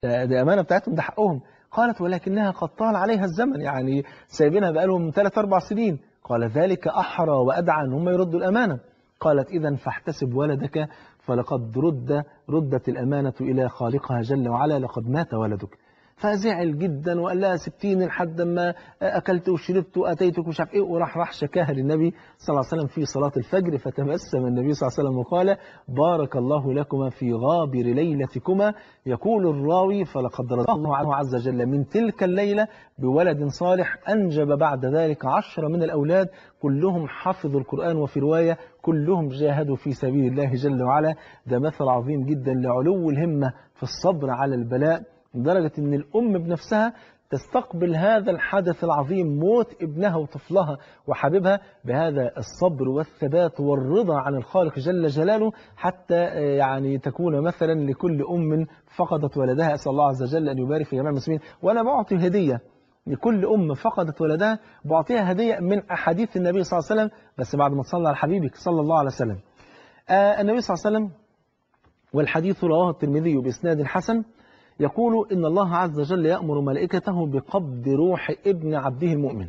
ده أمانة بتاعتهم، ده حقهم. قالت ولكنها قد طال عليها الزمن، يعني سايبينها بقالهم 3-4 سنين. قال ذلك أحرى وأدعى أن هم يردوا الأمانة. قالت إذا فاحتسب ولدك فلقد ردت الأمانة إلى خالقها جل وعلا، لقد مات ولدك. فزعل جدا وقال لها سبتيني لحد ما أكلت وشربت وأتيتك ومش عارف إيه، وراح شكاها للنبي صلى الله عليه وسلم في صلاة الفجر. فتبسم النبي صلى الله عليه وسلم وقال بارك الله لكما في غابر ليلتكما. يقول الراوي فلقد رزقه الله عز وجل من تلك الليلة بولد صالح أنجب بعد ذلك 10 من الأولاد، كلهم حفظوا القرآن، وفي رواية كلهم جاهدوا في سبيل الله جل وعلا. ده مثل عظيم جدا لعلو الهمة في الصبر على البلاء، لدرجة أن الأم بنفسها تستقبل هذا الحدث العظيم، موت ابنها وطفلها وحبيبها، بهذا الصبر والثبات والرضا عن الخالق جل جلاله، حتى يعني تكون مثلا لكل أم فقدت ولدها. أسأل الله عز وجل أن يبارك في جميع المسلمين. وأنا بعطي هدية لكل أم فقدت ولدها، بعطيها هدية من أحاديث النبي صلى الله عليه وسلم، بس بعد ما تصلى على حبيبك صلى الله عليه وسلم. النبي صلى الله عليه وسلم، والحديث رواه الترمذي بإسناد حسن، يقول إن الله عز وجل يأمر ملائكته بقبض روح ابن عبده المؤمن،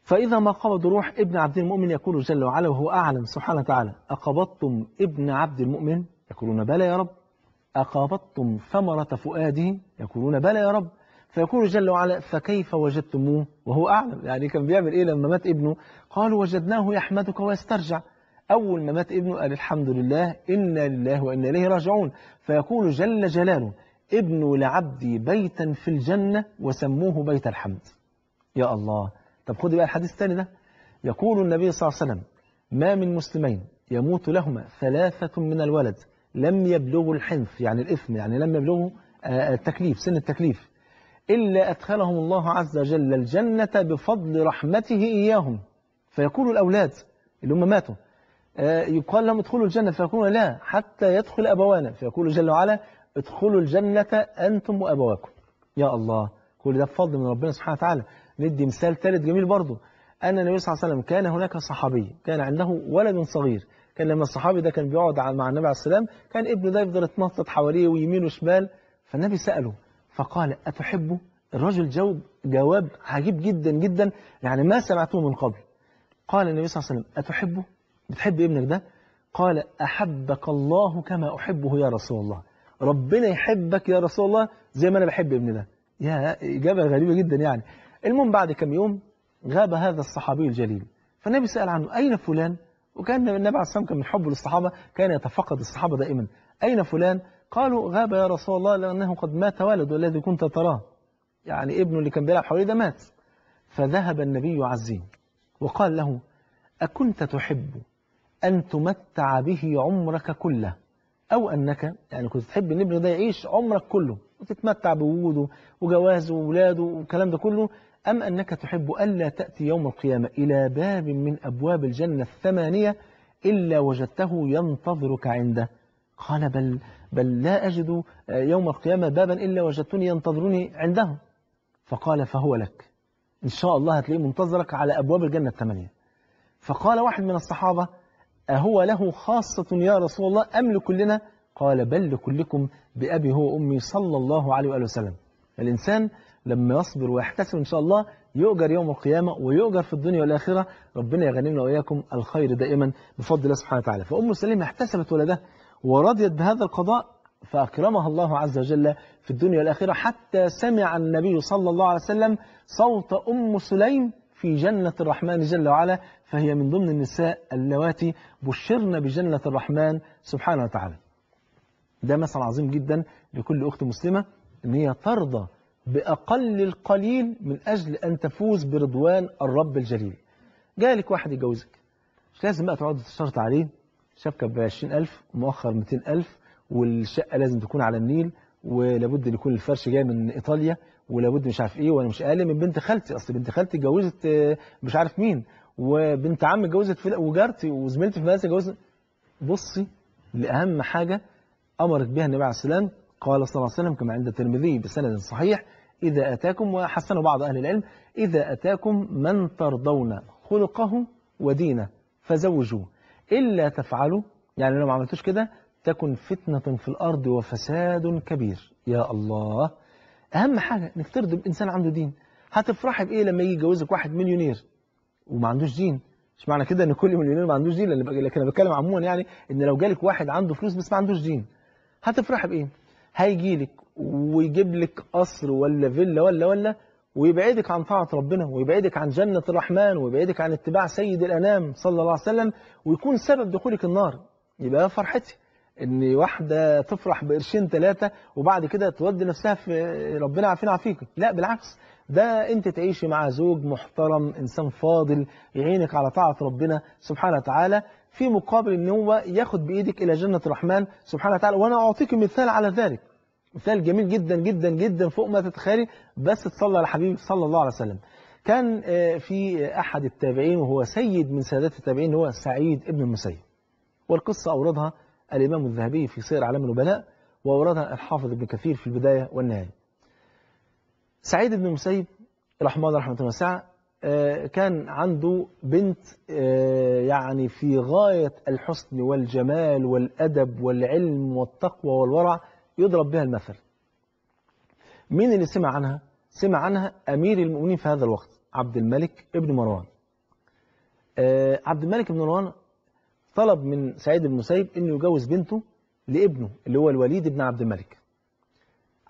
فإذا ما قبض روح ابن عبد المؤمن يقول جل وعلا وهو أعلم سبحانه وتعالى أقبضتم ابن عبد المؤمن؟ يقولون بلى يا رب. أقبضتم ثمرة فؤاده؟ يقولون بلى يا رب. فيقول جل وعلا فكيف وجدتموه وهو أعلم؟ يعني كان بيعمل إيه لما مات ابنه؟ قالوا وجدناه يحمدك ويسترجع. أول ما مات ابنه قال الحمد لله إنا لله وإنا إليه راجعون. فيقول جل جلاله ابنوا لعبدي بيتا في الجنة وسموه بيت الحمد. يا الله. طب خدي بقى الحديث الثاني ده. يقول النبي صلى الله عليه وسلم ما من مسلمين يموت لهما 3 من الولد لم يبلغوا الحنث، يعني الإثم، يعني لم يبلغوا التكليف، سن التكليف، إلا أدخلهم الله عز وجل الجنة بفضل رحمته إياهم. فيقول الأولاد اللي هم ماتوا يقال لهم ادخلوا الجنة، فيقولون لا حتى يدخل أبوانا. فيقول جل وعلا ادخلوا الجنة أنتم وأبواكم. يا الله، كل ده بفضل من ربنا سبحانه وتعالى. ندي مثال ثالث جميل برضه. أن النبي صلى الله عليه وسلم كان هناك صحابي كان عنده ولد صغير، كان لما الصحابي ده كان بيقعد مع النبي عليه السلام كان ابنه ده يفضل يتنطط حواليه ويمين وشمال. فالنبي سأله فقال أتحبه؟ الرجل جاوب جواب عجيب جدا جدا، يعني ما سمعته من قبل. قال النبي صلى الله عليه وسلم أتحبه؟ بتحب ابنك ده؟ قال أحبك الله كما أحبه يا رسول الله. ربنا يحبك يا رسول الله زي ما أنا بحب ابني ده. يا إجابة غريبة جدا يعني. المهم بعد كم يوم غاب هذا الصحابي الجليل، فالنبي سأل عنه أين فلان؟ وكان النبي عليه الصلاة والسلام من حبه للصحابة كان يتفقد الصحابة دائما. أين فلان؟ قالوا غاب يا رسول الله لأنه قد مات ولده الذي كنت تراه، يعني ابنه اللي كان بيلعب حواليه ده مات. فذهب النبي عزيم وقال له أكنت تحب أن تمتع به عمرك كله، أو أنك يعني كنت تحب أن ابنه ده يعيش عمرك كله وتتمتع بوجوده وجوازه وولاده والكلام ده كله، أم أنك تحب ألا تأتي يوم القيامة إلى باب من أبواب الجنة 8 إلا وجدته ينتظرك عنده؟ قال بل لا أجد يوم القيامة بابا إلا وجدتني ينتظرني عنده. فقال فهو لك، إن شاء الله هتلاقيه منتظرك على أبواب الجنة 8. فقال واحد من الصحابة أهو له خاصة يا رسول الله أم لكلنا؟ قال بل لكلكم بأبي هو أمي صلى الله عليه وآله وسلم. الإنسان لما يصبر ويحتسب إن شاء الله يؤجر يوم القيامة ويؤجر في الدنيا والآخرة. ربنا يغنمنا وإياكم الخير دائما بفضل الله سبحانه وتعالى. فأم سليم احتسبت ولدها ورضيت بهذا القضاء، فأكرمها الله عز وجل في الدنيا والآخرة، حتى سمع النبي صلى الله عليه وسلم صوت أم سليم في جنة الرحمن جل وعلا، فهي من ضمن النساء اللواتي بشرن بجنة الرحمن سبحانه وتعالى. ده مثل عظيم جدا لكل أخت مسلمة أن هي ترضى بأقل القليل من أجل أن تفوز برضوان الرب الجليل. جالك واحد يجوزك، مش لازم بقى تقعد تشترط عليه شبكة ب20,000 ومؤخر 200,000 والشقة لازم تكون على النيل ولابد ان يكون الفرش جاي من إيطاليا ولابد مش عارف ايه، وانا مش اقل من بنت خالتي، اصل بنت خالتي اتجوزت مش عارف مين، وبنت عمي اتجوزت وجارتي وزميلتي في المدرسه اتجوزت. بصي لأهم حاجة أمرك بها النبي عليه السلام، قال صلى الله عليه وسلم كما عند الترمذي بسند صحيح إذا أتاكم، وحسنه بعض أهل العلم، إذا أتاكم من ترضون خلقه ودينه فزوجوه، إلا تفعلوا، يعني لو ما عملتوش كده تكن فتنة في الأرض وفساد كبير. يا الله، أهم حاجة نفترض الإنسان عنده دين. هتفرحي بإيه لما يجي يجوزك واحد مليونير وما عندوش دين؟ مش معنى كده ان كل مليونير ما عندوش دين، لكن انا بتكلم عموما، يعني ان لو جالك واحد عنده فلوس بس ما عندوش دين، هتفرح بايه؟ هيجي لك ويجيب لك قصر ولا فيلا ولا ويبعدك عن طاعه ربنا، ويبعدك عن جنه الرحمن، ويبعدك عن اتباع سيد الانام صلى الله عليه وسلم، ويكون سبب دخولك النار. يبقى فرحتي ان واحده تفرح بقرشين ثلاثه وبعد كده تودي نفسها في ربنا عافينا عافيك. لا بالعكس، ده انت تعيشي مع زوج محترم، انسان فاضل يعينك على طاعه ربنا سبحانه وتعالى، في مقابل ان هو ياخد بايدك الى جنه الرحمن سبحانه وتعالى. وانا اعطيك مثال على ذلك، مثال جميل جدا جدا جدا فوق ما تتخيلي، بس تصلي على حبيبك صلى الله عليه وسلم. كان في احد التابعين وهو سيد من سادات التابعين، هو سعيد ابن المسيب، والقصه اوردها الامام الذهبي في سير اعلام النبلاء، واوردها الحافظ ابن كثير في البدايه والنهايه. سعيد بن المسيب رحمه الله رحمه واسعه كان عنده بنت يعني في غاية الحسن والجمال والأدب والعلم والتقوى والورع، يضرب بها المثل. مين اللي سمع عنها؟ سمع عنها أمير المؤمنين في هذا الوقت، عبد الملك ابن مروان. عبد الملك بن مروان طلب من سعيد بن المسيب أنه يجوز بنته لابنه اللي هو الوليد بن عبد الملك.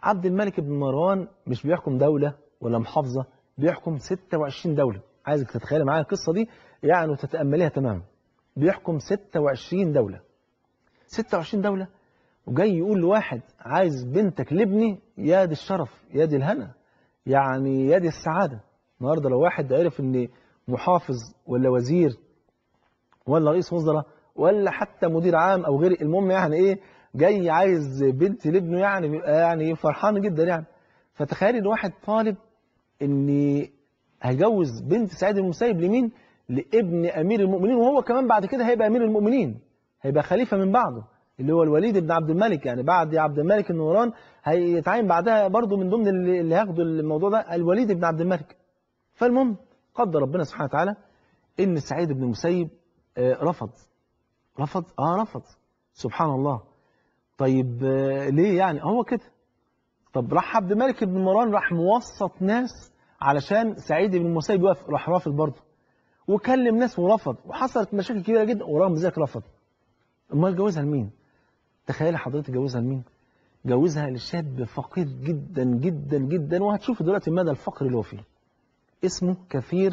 عبد الملك بن مروان مش بيحكم دولة ولا محافظة، بيحكم 26 دولة. عايزك تتخيل معايا القصة دي يعني وتتأمليها تماما. بيحكم 26 دولة، 26 دولة، وجاي يقول لواحد عايز بنتك لابني، يا دي الشرف، يا دي الهنا، يعني يا دي السعادة. النهارده لو واحد عرف ان محافظ ولا وزير ولا رئيس وزراء ولا حتى مدير عام او غير، المهم يعني ايه، جاي عايز بنت لابنه، يعني بيبقى يعني فرحان جدا يعني. فتخيل ان واحد طالب ان هيجوز بنت سعيد بن المسيب لمين؟ لابن امير المؤمنين، وهو كمان بعد كده هيبقى امير المؤمنين، هيبقى خليفه من بعده اللي هو الوليد بن عبد الملك. يعني بعد عبد الملك النوران هيتعين بعدها برضه من ضمن اللي هياخدوا الموضوع ده الوليد بن عبد الملك. فالمهم قدر ربنا سبحانه وتعالى ان سعيد بن المسيب رفض. رفض سبحان الله. طيب ليه يعني؟ هو كده. طب راح عبد الملك بن مروان راح موسط ناس علشان سعيد بن المسيب يوافق، راح رافض برضه، وكلم ناس ورفض، وحصلت مشاكل كبيره جدا ورغم ذلك رفض. امال جوزها لمين؟ تخيل حضرتك جوزها لمين؟ جوزها لشاب فقير جدا جدا جدا، وهتشوف دلوقتي مدى الفقر اللي هو فيه. اسمه كثير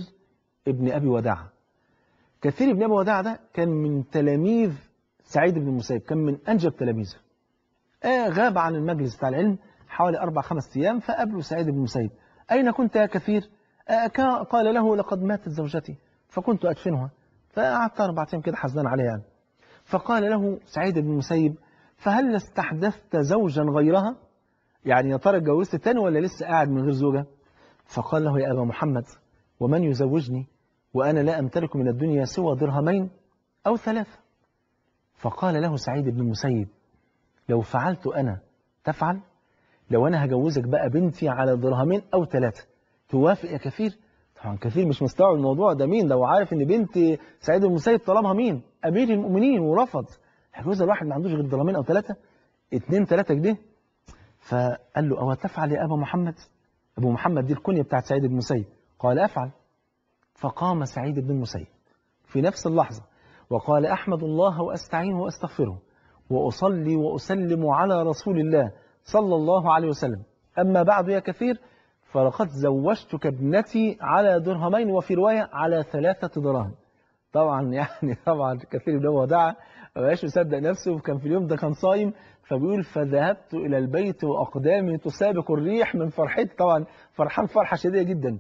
ابن ابي وداعه. كثير ابن ابي وداعه ده كان من تلاميذ سعيد بن المسيب، كان من انجب تلاميذه. غاب عن المجلس بتاع العلم حوالي 4-5 أيام، فقابله سعيد بن المسيب: أين كنت يا كثير؟ قال له: لقد ماتت زوجتي فكنت أدفنها. فقعدت 4 أيام كده حزنان عليها يعني. فقال له سعيد بن المسيب: فهل استحدثت زوجا غيرها؟ يعني يا ترى اتجوزت تاني ولا لسه قاعد من غير زوجة؟ فقال له: يا أبا محمد، ومن يزوجني وأنا لا أمتلك من الدنيا سوى درهمين أو 3. فقال له سعيد بن المسيب: لو فعلت أنا تفعل؟ لو أنا هجوزك بقى بنتي على درهمين أو 3 توافق يا كثير؟ طبعا كثير مش مستوعب الموضوع ده. مين ده وعارف ان بنت سعيد بن المسيب طلبها مين؟ امير المؤمنين، ورفض. هيجوزها الواحد ما عندوش غير درهمين او 3، 2-3 جنيه. فقال له: او تفعل يا ابا محمد؟ ابو محمد دي الكنيه بتاعت سعيد بن المسيب. قال: افعل. فقام سعيد بن المسيب في نفس اللحظه وقال: احمد الله واستعينه واستغفره واصلي واسلم على رسول الله صلى الله عليه وسلم، اما بعد يا كثير، فلقد زوجتك ابنتي على درهمين، وفي رواية على 3 دراهم. طبعا يعني طبعا كثير من وداع ما بقاش مصدق نفسه، وكان في اليوم ده كان صايم، فبيقول: فذهبت إلى البيت وأقدامي تسابق الريح من فرحتي. طبعا فرحان فرحة شديدة جدا.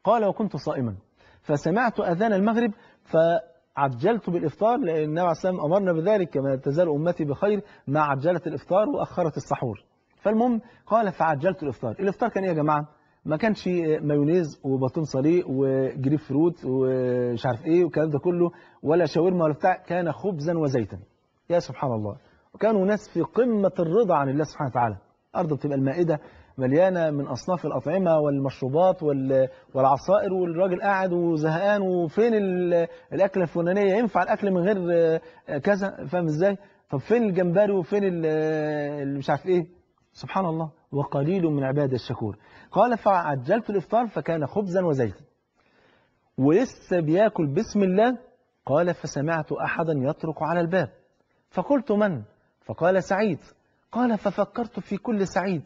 قال: وكنت صائما فسمعت أذان المغرب فعجلت بالإفطار، لأن النبي عليه الصلاة والسلام أمرنا بذلك: كما تزال أمتي بخير ما عجلت الإفطار وأخرت السحور. فالمهم قال: فعجلت الإفطار. الإفطار كان إيه يا جماعة؟ ما كانش مايونيز وبطون صليق وجريب فروت ومش عارف إيه والكلام ده كله، ولا شاورما ولا بتاع، كان خبزا وزيتا. يا سبحان الله. وكانوا ناس في قمة الرضا عن الله سبحانه وتعالى. أرض بتبقى المائدة مليانة من أصناف الأطعمة والمشروبات والعصائر، والراجل قاعد وزهقان، وفين الأكلة الفلانية، ينفع الأكل من غير كذا، فاهم إزاي؟ طب فين الجمبري وفين مش عارف ايه؟ سبحان الله. وقليل من عباد الشكور. قال فعجلت الإفطار فكان خبزا وزيتا، ولسه بياكل بسم الله. قال فسمعت أحدا يطرق على الباب، فقلت من؟ فقال سعيد. قال ففكرت في كل سعيد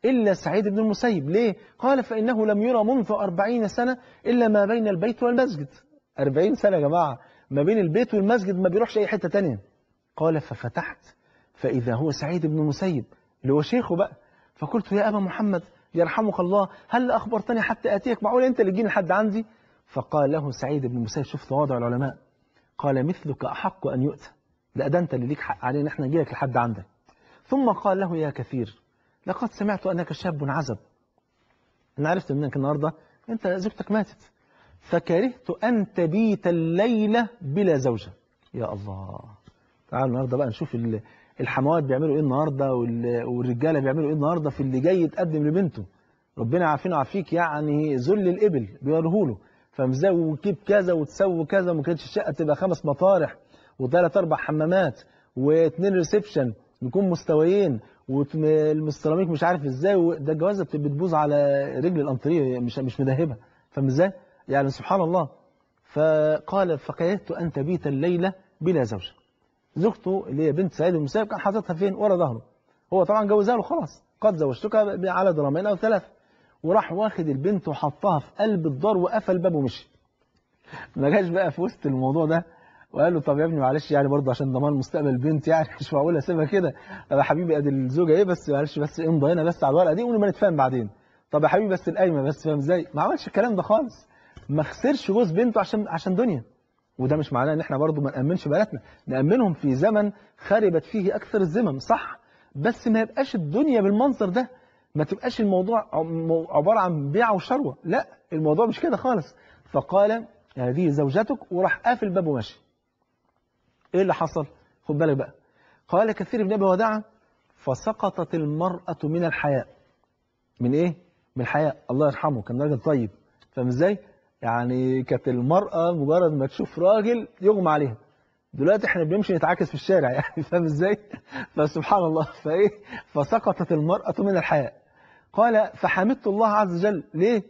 إلا سعيد بن المسيب. ليه؟ قال فإنه لم يرى منذ 40 سنة إلا ما بين البيت والمسجد. 40 سنة يا جماعة ما بين البيت والمسجد، ما بيروحش أي حتة تانية. قال ففتحت فإذا هو سعيد بن المسيب اللي هو شيخه بقى. فقلت يا أبا محمد يرحمك الله، هل أخبرتني حتى أتيك؟ معقول أنت اللي تجيني لحد عندي؟ فقال له سعيد بن المسيب، شوف تواضع العلماء، قال مثلك أحق أن يؤتى، ده أنت اللي ليك حق علينا إحنا نجي لك لحد عندك. ثم قال له يا كثير لقد سمعت أنك شاب عزب، أنا عرفت منك النهاردة أنت زوجتك ماتت، فكرهت أن تبيت الليلة بلا زوجة. يا الله. تعالوا النهاردة بقى نشوف الحموات بيعملوا إيه النهاردة والرجالة بيعملوا إيه النهاردة في اللي جاي يتقدم لبنته. ربنا عافينا وعافيك، يعني ذل الإبل بيوريه له، فمزاي وكيب كذا وتسوي كذا، وما كانتش الشقة تبقى 5 مطارح و3 4 حمامات و2 ريسبشن يكون مستويين، والسيراميك مش عارف ازاي، ده الجوازه بتبوظ على رجل الانطريه مش مدهبه، فاهم ازاي؟ يعني سبحان الله. فقال فكرهت ان تبيت الليله بلا زوجه. زوجته اللي هي بنت سعيد بن المسيب كان حاططها فين؟ ورا ظهره. هو طبعا جوزها له خلاص، قد زوجتك على درامين او 3، وراح واخد البنت وحطها في قلب الدار وقفل الباب ومشي. ما جاش بقى في وسط الموضوع ده وقال له طب يا ابني معلش يعني برضه عشان ضمان مستقبل البنت، يعني مش معقول اسيبها كده. طب يا حبيبي ادي الزوجه ايه بس معلش بس امضي هنا بس على الورقه دي ونبقى نتفاهم بعدين. طب يا حبيبي بس القايمه بس، فاهم ازاي؟ ما عملش الكلام ده خالص. ما خسرش جوز بنته عشان دنيا. وده مش معناه ان احنا برضه ما نامنش بناتنا، نامنهم في زمن خربت فيه اكثر الزمن، صح؟ بس ما يبقاش الدنيا بالمنظر ده، ما تبقاش الموضوع عباره عن بيع وشروه، لا الموضوع مش كده خالص. فقال هذه زوجتك، وراح قافل الباب وماشي. ايه اللي حصل؟ خد بالك بقى. قال كثير بن ابي وداعه فسقطت المرأة من الحياء. من ايه؟ من الحياء. الله يرحمه كان راجل طيب، فاهم ازاي؟ يعني كانت المرأة مجرد ما تشوف راجل يغمى عليها. دلوقتي احنا بنمشي نتعاكس في الشارع يعني، فاهم ازاي؟ فسبحان الله. فايه؟ فسقطت المرأة من الحياء. قال فحمدت الله عز وجل. ليه؟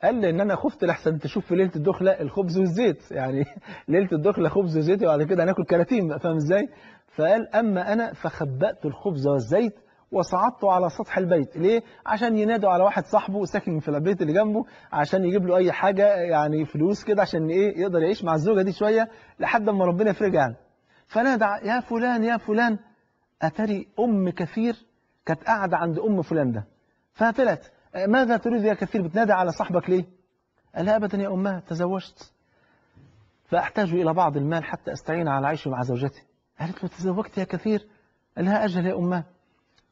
قال لي ان انا خفت لحسن تشوف في ليله الدخله الخبز والزيت، يعني ليله الدخله خبز وزيت وبعد كده هناكل كراتين، فاهم ازاي؟ فقال اما انا فخبأت الخبز والزيت وصعدت على سطح البيت. ليه؟ عشان ينادوا على واحد صاحبه ساكن في البيت اللي جنبه عشان يجيب له اي حاجه، يعني فلوس كده عشان ايه يقدر يعيش مع الزوجه دي شويه لحد ما ربنا يفرج يعني. فنادى يا فلان يا فلان. اتري ام كثير كانت قاعده عند ام فلان ده، فطلعت ماذا تريد يا كثير بتنادي على صاحبك ليه؟ قال لا أبدا يا أمها تزوجت فأحتاج إلى بعض المال حتى أستعين على عيشي مع زوجتي. قالت له تزوجت يا كثير؟ قال لها أجل يا أمها.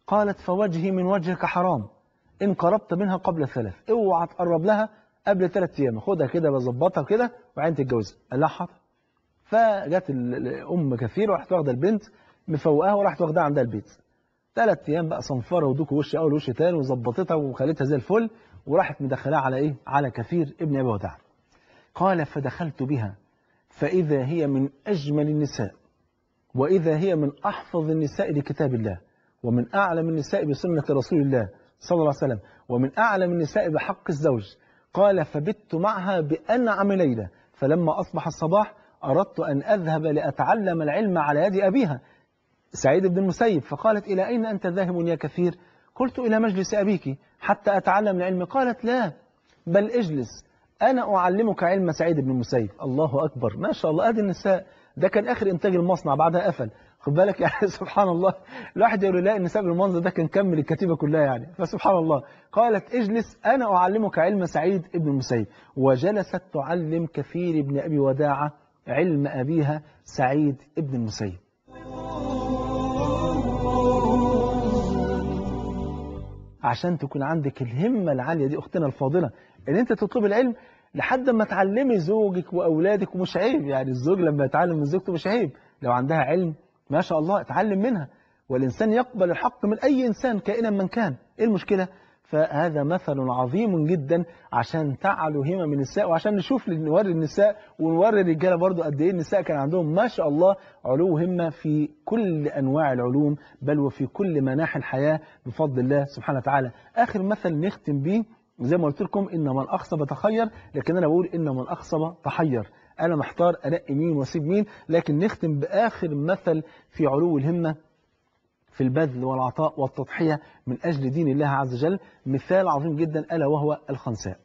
قالت فوجهي من وجهك حرام إن قربت منها قبل 3، اوعى تقرب لها قبل 3 أيام، خدها كده بظبطها كده وبعدين تتجوزها. قال لها حاضر. فجت الأم كثير وراحت واخدة البنت مفوقاها وراحت واخدها عندها البيت. 3 أيام بقى صنفرة ودوك وش أول وش تاني وظبطتها وخلتها زي الفل، وراحت مدخلاها على إيه؟ على كثير ابن أبي وداع. قال فدخلت بها فإذا هي من أجمل النساء، وإذا هي من أحفظ النساء لكتاب الله، ومن أعلم النساء بسنة رسول الله صلى الله عليه وسلم، ومن أعلم النساء بحق الزوج. قال فبت معها بأنعم ليلة، فلما أصبح الصباح أردت أن أذهب لأتعلم العلم على يد أبيها سعيد بن المسيب. فقالت إلى أين أنت ذاهب يا كثير؟ قلت إلى مجلس أبيك حتى أتعلم العلم. قالت لا بل اجلس أنا أعلمك علم سعيد بن المسيب. الله أكبر، ما شاء الله. أدي النساء، ده كان آخر إنتاج المصنع بعدها قفل، خد بالك يعني. سبحان الله، الواحد يقول لا النساء بالمنظر ده كان كمل الكتيبة كلها يعني، فسبحان الله. قالت اجلس أنا أعلمك علم سعيد بن المسيب، وجلست تعلم كثير بن أبي وداعة علم أبيها سعيد بن المسيب. عشان تكون عندك الهمة العالية دي أختنا الفاضلة إن أنت تطلب العلم لحد ما تعلمي زوجك وأولادك، ومش عيب يعني الزوج لما يتعلم من زوجته مش عيب، لو عندها علم ما شاء الله اتعلم منها. والإنسان يقبل الحق من أي إنسان كائنا من كان، إيه المشكلة؟ فهذا مثل عظيم جدا عشان تعلو همم النساء، وعشان نوري النساء ونوري الرجاله برضو قد ايه النساء كان عندهم ما شاء الله علو همه في كل انواع العلوم، بل وفي كل مناحي الحياه بفضل الله سبحانه وتعالى. اخر مثل نختم بيه، زي ما قلت لكم ان من اخصب تخير، لكن انا بقول ان من اخصب تحير. انا محتار انقي مين واسيب مين، لكن نختم باخر مثل في علو الهمه في البذل والعطاء والتضحية من أجل دين الله عز وجل، مثال عظيم جدا ألا وهو الخنساء.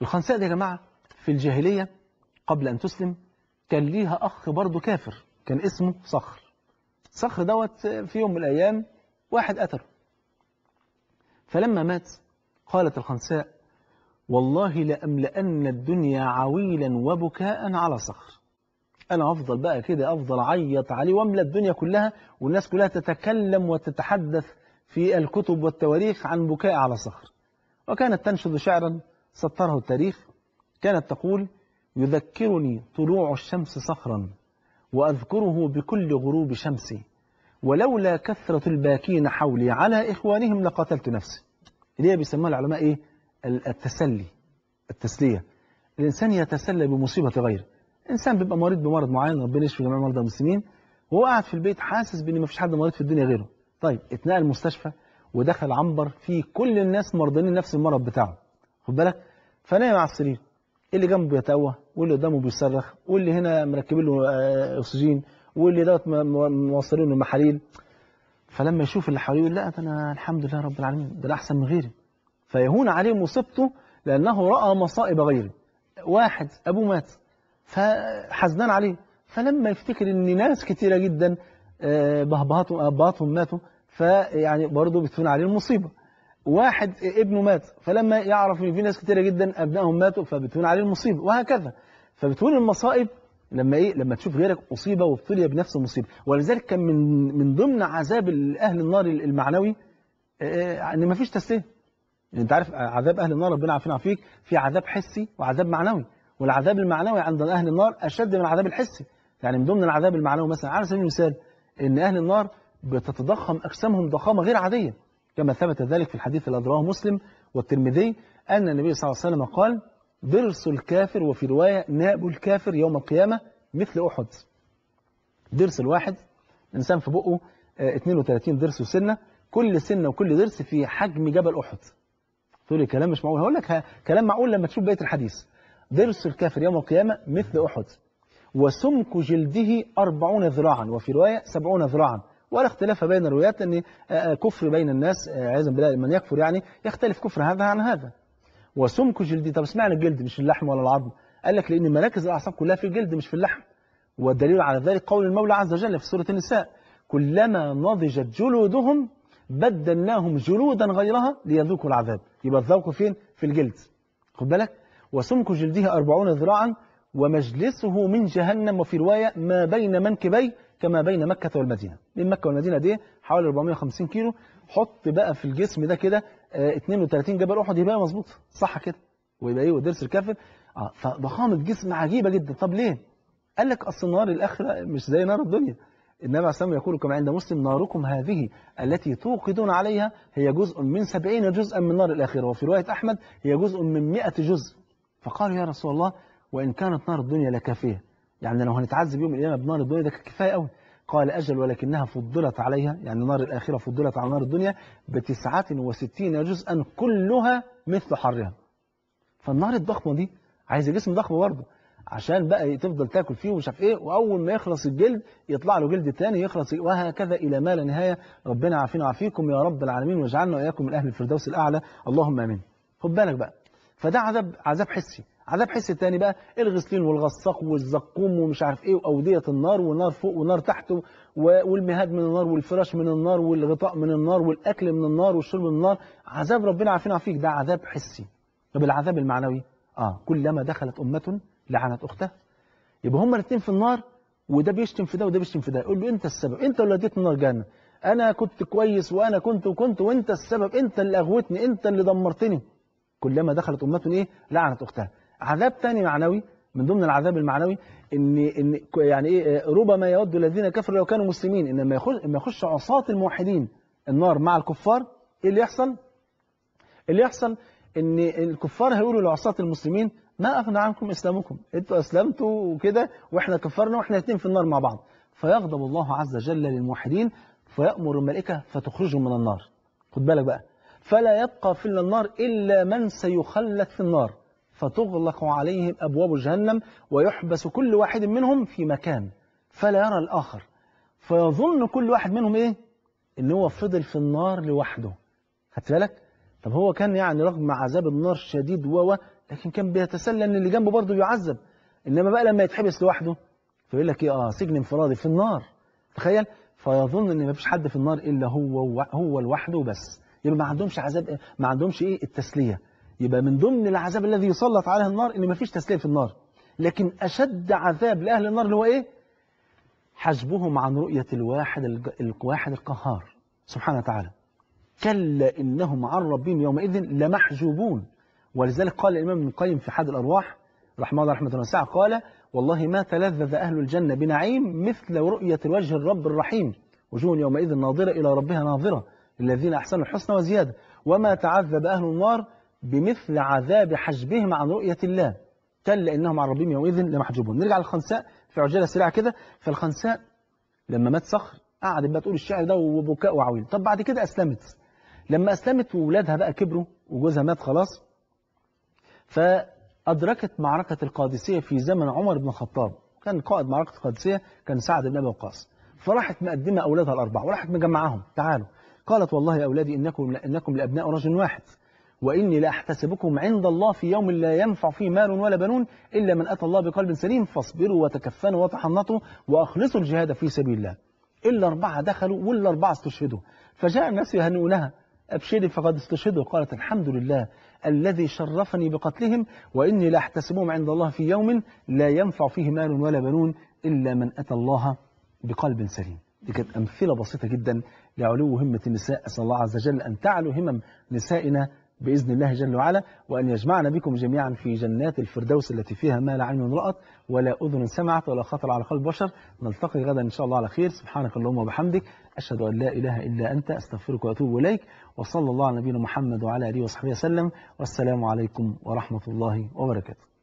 الخنساء دي يا جماعة في الجاهلية قبل أن تسلم كان ليها أخ برضه كافر، كان اسمه صخر. صخر دوت في يوم من الأيام واحد قتله، فلما مات قالت الخنساء: والله لأملأن الدنيا عويلا وبكاء على صخر. أنا أفضل بقى كده، أفضل أعيط عليه وأملأ الدنيا كلها، والناس كلها تتكلم وتتحدث في الكتب والتواريخ عن بكاء على صخر. وكانت تنشد شعرا سطره التاريخ، كانت تقول: يذكرني طلوع الشمس صخرا وأذكره بكل غروب شمسي، ولولا كثرة الباكين حولي على إخوانهم لقتلت نفسي. اللي هي بيسموها العلماء إيه؟ التسلي، التسلية. الإنسان يتسلى بمصيبة غيره. إنسان بيبقى مريض بمرض معين، ربنا يشفي جميع مرضى المسلمين، وهو قاعد في البيت حاسس بأن مفيش حد مريض في الدنيا غيره. طيب اتنقل المستشفى ودخل عنبر فيه كل الناس مرضانين نفس المرض بتاعه، خد بالك، فنام على السرير، اللي جنبه بيتوه، واللي قدامه بيصرخ، واللي هنا مركبين له أكسجين، واللي دوت موصلين له محاليل. فلما يشوف اللي حواليه يقول: لا ده أنا الحمد لله رب العالمين، ده أنا أحسن من غيري. فيهون عليه مصيبته لأنه رأى مصائب غيره. واحد أبوه مات فحزنان عليه، فلما يفتكر ان ناس كتيرة جدا أبهاتهم ماتوا، فيعني برضه بتهون عليه المصيبة. واحد ابنه مات، فلما يعرف ان في ناس كتيرة جدا ابنائهم ماتوا فبتهون عليه المصيبة، وهكذا. فبتهون المصائب لما تشوف غيرك أصيبة وابتلي بنفس المصيبة. ولذلك كان من ضمن عذاب أهل النار المعنوي ان ما فيش تسليم. انت عارف عذاب أهل النار، ربنا عافينا فيك، في عذاب حسي وعذاب معنوي، والعذاب المعنوي عند أهل النار أشد من العذاب الحسي. يعني من ضمن العذاب المعنوي مثلا على سبيل المثال إن أهل النار بتتضخم أجسامهم ضخامة غير عادية، كما ثبت ذلك في الحديث الذي رواه مسلم والترمذي أن النبي صلى الله عليه وسلم قال: ضرس الكافر، وفي رواية ناب الكافر يوم القيامة مثل أحد. ضرس الواحد، إنسان في بقه 32 ضرس وسنة، كل سنة وكل ضرس في حجم جبل أحد. تقول لي كلام مش معقول، هقول لك كلام معقول لما تشوف بقية الحديث. ضرس الكافر يوم القيامة مثل أحد، وسمك جلده 40 ذراعا، وفي رواية 70 ذراعا. ولا اختلاف بين الروايات أن كفر بين الناس عياذا بالله، من يكفر يعني يختلف كفر هذا عن هذا. وسمك جلده، طب اسمعنا الجلد مش اللحم ولا العظم؟ قال لك لأن مراكز الأعصاب كلها في الجلد مش في اللحم. والدليل على ذلك قول المولى عز وجل في سورة النساء: كلما نضجت جلودهم بدلناهم جلودا غيرها ليذوقوا العذاب. يبقى الذوق فين؟ في الجلد، خد بالك. وسمك جلده 40 ذراعا ومجلسه من جهنم، وفي رواية ما بين منكبي كما بين مكة والمدينة. من مكة والمدينة دي حوالي 450 كيلو. حط بقى في الجسم ده كده 32 جبل أحد، يبقى مظبوط صح كده، ويبقى ايه ودرس الكافر. فضخامة جسم عجيبة جدا. طب ليه؟ قال لك أصل نار الآخرة مش زي نار الدنيا. النبي عليه الصلاة والسلام يقول كما عند مسلم: ناركم هذه التي توقدون عليها هي جزء من 70 جزءا من نار الآخرة، وفي رواية أحمد هي جزء من 100 جزء. فقالوا: يا رسول الله وإن كانت نار الدنيا لكافية، يعني لو هنتعذب يوم القيامة بنار الدنيا ده كفاية قوي. قال: أجل ولكنها فضلت عليها، يعني نار الآخرة فضلت على نار الدنيا ب69 جزءا كلها مثل حرها. فالنار الضخمة دي عايزة جسم ضخم برضه عشان بقى تفضل تاكل فيه ومش عارف ايه، واول ما يخلص الجلد يطلع له جلد تاني يخلص، وهكذا الى ما لا نهايه. ربنا يعافينا ويعافيكم يا رب العالمين، واجعلنا واياكم من اهل الفردوس الاعلى، اللهم امين. خد بالك بقى، فده عذاب حسي. عذاب حسي الثاني بقى الغسلين والغساق والزقوم ومش عارف ايه، واوديه النار، والنار فوق والنار تحت، والمهاد من النار، والفراش من النار، والغطاء من النار، والاكل من النار، والشرب من النار. عذاب ربنا يعافينا ويعافيك، ده عذاب حسي. طب العذاب المعنوي كلما دخلت امه لعنت اختها. يبقى هما الاثنين في النار، وده بيشتم في ده وده بيشتم في ده، يقول له: انت السبب، انت اللي اديت النار جهنم، انا كنت كويس وانا كنت وانت السبب، انت اللي اغوتني، انت اللي دمرتني. كلما دخلت امه ايه؟ لعنت اختها. عذاب ثاني معنوي من ضمن العذاب المعنوي، ان يعني ايه، ربما يود الذين كفروا لو كانوا مسلمين، ان لما يخش عصاة الموحدين النار مع الكفار، ايه اللي يحصل؟ اللي يحصل ان الكفار هيقولوا لعصاة المسلمين ما اغنى عنكم اسلامكم، انتوا اسلمتوا وكده واحنا كفرنا واحنا الاثنين في النار مع بعض. فيغضب الله عز وجل للموحدين فيأمر الملائكة فتخرجهم من النار. خد بالك بقى، فلا يبقى في النار إلا من سيخلد في النار، فتغلق عليهم أبواب جهنم ويحبس كل واحد منهم في مكان فلا يرى الآخر، فيظن كل واحد منهم إيه؟ إن هو فضل في النار لوحده. خدت بالك؟ طب هو كان يعني رغم عذاب النار شديد لكن كان بيتسلى إن اللي جنبه برضه يعذب. إنما بقى لما يتحبس لوحده فيقول لك إيه؟ سجن انفرادي في النار. تخيل؟ فيظن إن مفيش حد في النار إلا هو لوحده بس. يبقى ما عندهمش عذاب، ما عندهمش إيه؟ التسلية. يبقى من ضمن العذاب الذي يسلط عليه النار إن مفيش تسلية في النار. لكن أشد عذاب لأهل النار اللي هو إيه؟ حجبهم عن رؤية الواحد القهار سبحانه وتعالى. كلا إنهم عن ربهم يومئذ لمحجوبون. ولذلك قال الإمام ابن القيم في حاد الأرواح رحمه الله رحمة واسعة قال: والله ما تلذذ أهل الجنة بنعيم مثل رؤية وجه الرب الرحيم، وجوه يومئذ ناظرة إلى ربها ناظرة للذين أحسنوا الحسنى وزيادة. وما تعذب أهل النار بمثل عذاب حجبهم عن رؤية الله، كلا إنهم عن ربهم يومئذ لمحجوبون. نرجع للخنساء في عجالة سريعة كده. فالخنساء لما مات صخر قعدت بقى تقول الشعر ده وبكاء وعويل. طب بعد كده أسلمت. لما أسلمت وولادها بقى كبروا وجوزها مات خلاص، فأدركت معركة القادسية في زمن عمر بن الخطاب. كان قائد معركة القادسية كان سعد بن أبي وقاص. فراحت مقدمة أولادها الأربعة وراحت مجمعهم، تعالوا. قالت: والله يا أولادي إنكم لأبناء رجل واحد، وإني لأحتسبكم عند الله في يوم لا ينفع فيه مال ولا بنون إلا من أتى الله بقلب سليم، فاصبروا وتكفنوا وتحنطوا وأخلصوا الجهاد في سبيل الله. إلا 4 دخلوا وإلا 4 استشهدوا. فجاء الناس يهنئونها: أبشري فقد استشهدوا. قالت: الحمد لله الذي شرفني بقتلهم، وإني لأحتسبهم عند الله في يوم لا ينفع فيه مال ولا بنون إلا من أتى الله بقلب سليم. دي كانت أمثلة بسيطة جدا لعلو همة النساء. أسأل الله عز وجل أن تعلو همم نسائنا بإذن الله جل وعلا، وأن يجمعنا بكم جميعا في جنات الفردوس التي فيها ما لا عين رأت ولا أذن سمعت ولا خطر على قلب بشر. نلتقي غدا إن شاء الله على خير. سبحانك اللهم وبحمدك، أشهد أن لا إله إلا أنت، أستغفرك وأتوب إليك. وصلى الله على نبينا محمد وعلى آله وصحبه وسلم. والسلام عليكم ورحمة الله وبركاته.